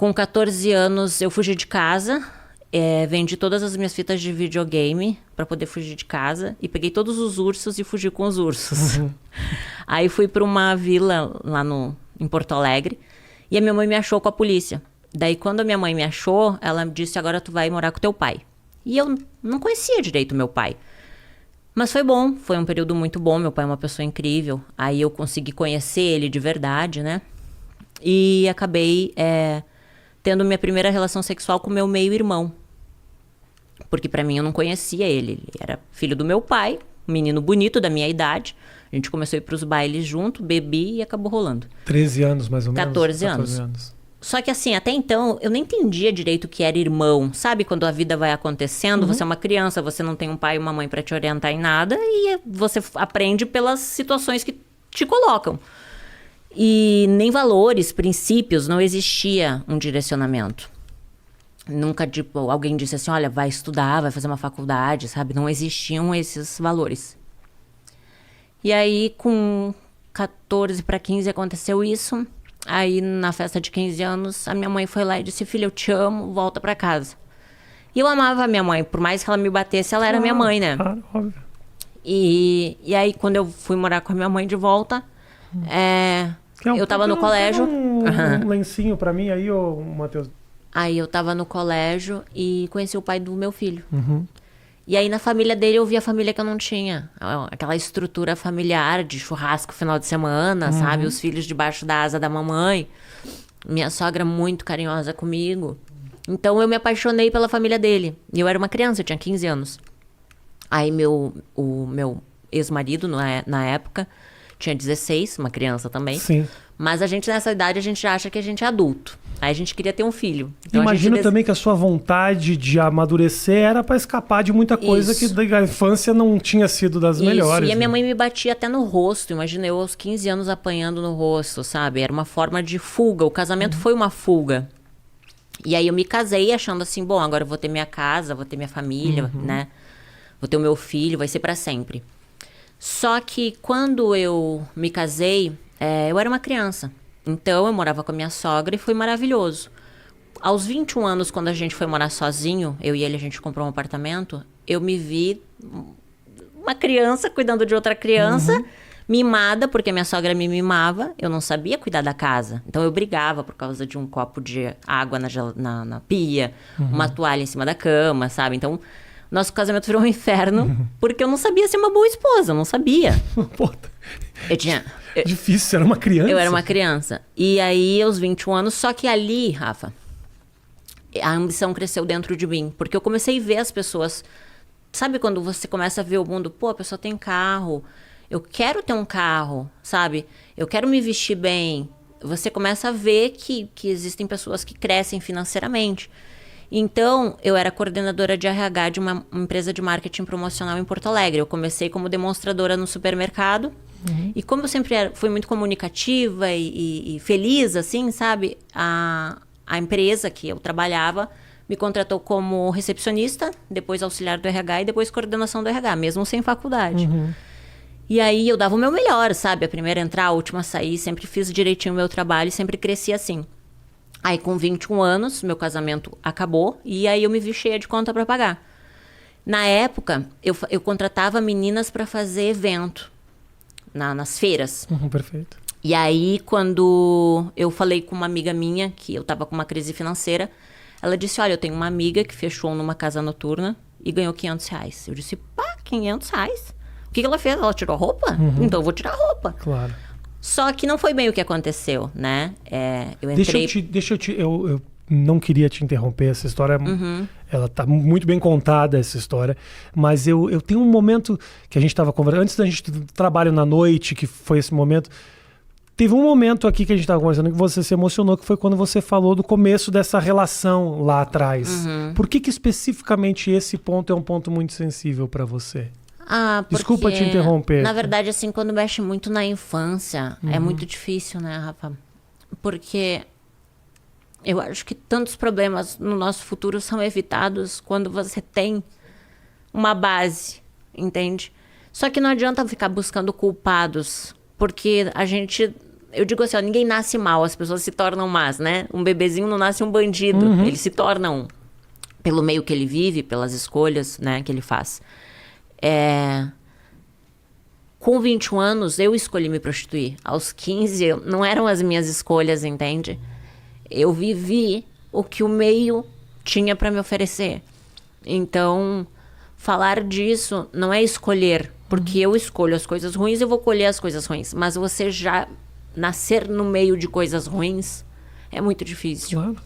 Com 14 anos, eu fugi de casa. Vendi todas as minhas fitas de videogame pra poder fugir de casa. E peguei todos os ursos e fugi com os ursos. Aí fui pra uma vila lá em Porto Alegre. E a minha mãe me achou com a polícia. Daí, quando a minha mãe me achou, ela me disse, agora tu vai morar com teu pai. E eu não conhecia direito meu pai. Mas foi bom, foi um período muito bom. Meu pai é uma pessoa incrível. Aí eu consegui conhecer ele de verdade, né? E acabei tendo minha primeira relação sexual com meu meio-irmão. Porque pra mim eu não conhecia ele. Ele era filho do meu pai, um menino bonito da minha idade. A gente começou a ir pros bailes junto, bebi e acabou rolando. 13 anos mais ou menos? 14 anos. Só que assim, até então, eu nem entendia direito o que era irmão. Sabe quando a vida vai acontecendo? Você é uma criança, você não tem um pai e uma mãe pra te orientar em nada. E você aprende pelas situações que te colocam. E nem valores, princípios, não existia um direcionamento. Nunca, tipo, alguém disse assim, olha, vai estudar, vai fazer uma faculdade, sabe? Não existiam esses valores. E aí, com 14 para 15 aconteceu isso. Aí, na festa de 15 anos, a minha mãe foi lá e disse, filha, eu te amo, volta pra casa. E eu amava a minha mãe, por mais que ela me batesse, ela era minha mãe, né? Claro, óbvio. E aí, quando eu fui morar com a minha mãe de volta, eu tava no colégio. Um lencinho pra mim aí, ô Matheus. Aí eu tava no colégio e conheci o pai do meu filho. E aí na família dele eu vi a família que eu não tinha. Aquela estrutura familiar de churrasco final de semana, sabe? Os filhos debaixo da asa da mamãe. Minha sogra muito carinhosa comigo. Então eu me apaixonei pela família dele. E eu era uma criança, eu tinha 15 anos. Aí o meu ex-marido, na época, tinha 16, uma criança também. Sim. Mas a gente, nessa idade, a gente já acha que a gente é adulto. Aí a gente queria ter um filho. Então, imagino também que a sua vontade de amadurecer era para escapar de muita coisa que da infância não tinha sido das melhores. E a minha mãe me batia até no rosto. Imagina eu aos 15 anos apanhando no rosto, sabe? Era uma forma de fuga. O casamento foi uma fuga. E aí eu me casei achando assim, bom, agora eu vou ter minha casa, vou ter minha família, né? Vou ter o meu filho, vai ser para sempre. Só que quando eu me casei, eu era uma criança. Então, eu morava com a minha sogra e foi maravilhoso. Aos 21 anos, quando a gente foi morar sozinho, eu e ele, a gente comprou um apartamento, eu me vi uma criança cuidando de outra criança, mimada, porque minha sogra me mimava. Eu não sabia cuidar da casa. Então, eu brigava por causa de um copo de água na pia, uma toalha em cima da cama, sabe? Então, nosso casamento virou um inferno, porque eu não sabia ser uma boa esposa, eu não sabia. Difícil, você era uma criança. Eu era uma criança. E aí, aos 21 anos, só que ali, Rafa, a ambição cresceu dentro de mim. Porque eu comecei a ver as pessoas... Sabe quando você começa a ver o mundo? Pô, a pessoa tem carro. Eu quero ter um carro, sabe? Eu quero me vestir bem. Você começa a ver que existem pessoas que crescem financeiramente. Então, eu era coordenadora de RH de uma empresa de marketing promocional em Porto Alegre. Eu comecei como demonstradora no supermercado. E como eu sempre fui muito comunicativa e feliz, assim, sabe? A empresa que eu trabalhava me contratou como recepcionista, depois auxiliar do RH e depois coordenação do RH, mesmo sem faculdade. E aí eu dava o meu melhor, sabe? A primeira a entrar, a última a sair, sempre fiz direitinho o meu trabalho e sempre cresci assim. Aí com 21 anos, meu casamento acabou e aí eu me vi cheia de conta para pagar. Na época, eu contratava meninas para fazer evento. Nas feiras. Perfeito. E aí, quando eu falei com uma amiga minha, que eu tava com uma crise financeira, ela disse, olha, eu tenho uma amiga que fechou numa casa noturna e ganhou R$500. Eu disse, pá, R$500? O que ela fez? Ela tirou a roupa? Então eu vou tirar a roupa. Claro. Só que não foi bem o que aconteceu, né? Eu entrei... Eu não queria te interromper, essa história, ela tá muito bem contada, essa história, mas eu tenho um momento que a gente estava conversando, antes da gente trabalho na noite, que foi esse momento, teve um momento aqui que a gente estava conversando que você se emocionou, que foi quando você falou do começo dessa relação lá atrás. Por que especificamente esse ponto é um ponto muito sensível para você? Desculpa te interromper. Na verdade, assim, quando mexe muito na infância, é muito difícil, né, Rafa? Porque... eu acho que tantos problemas no nosso futuro são evitados quando você tem uma base, entende? Só que não adianta ficar buscando culpados, porque a gente Eu digo assim, ó, ninguém nasce mal, as pessoas se tornam más, né? Um bebezinho não nasce um bandido, ele se torna um. Pelo meio que ele vive, pelas escolhas, né, que ele faz. Com 21 anos, eu escolhi me prostituir. Aos 15, não eram as minhas escolhas, entende? Eu vivi o que o meio tinha para me oferecer. Então, falar disso não é escolher, porque eu escolho as coisas ruins, eu vou colher as coisas ruins. Mas você já nascer no meio de coisas ruins é muito difícil. Claro.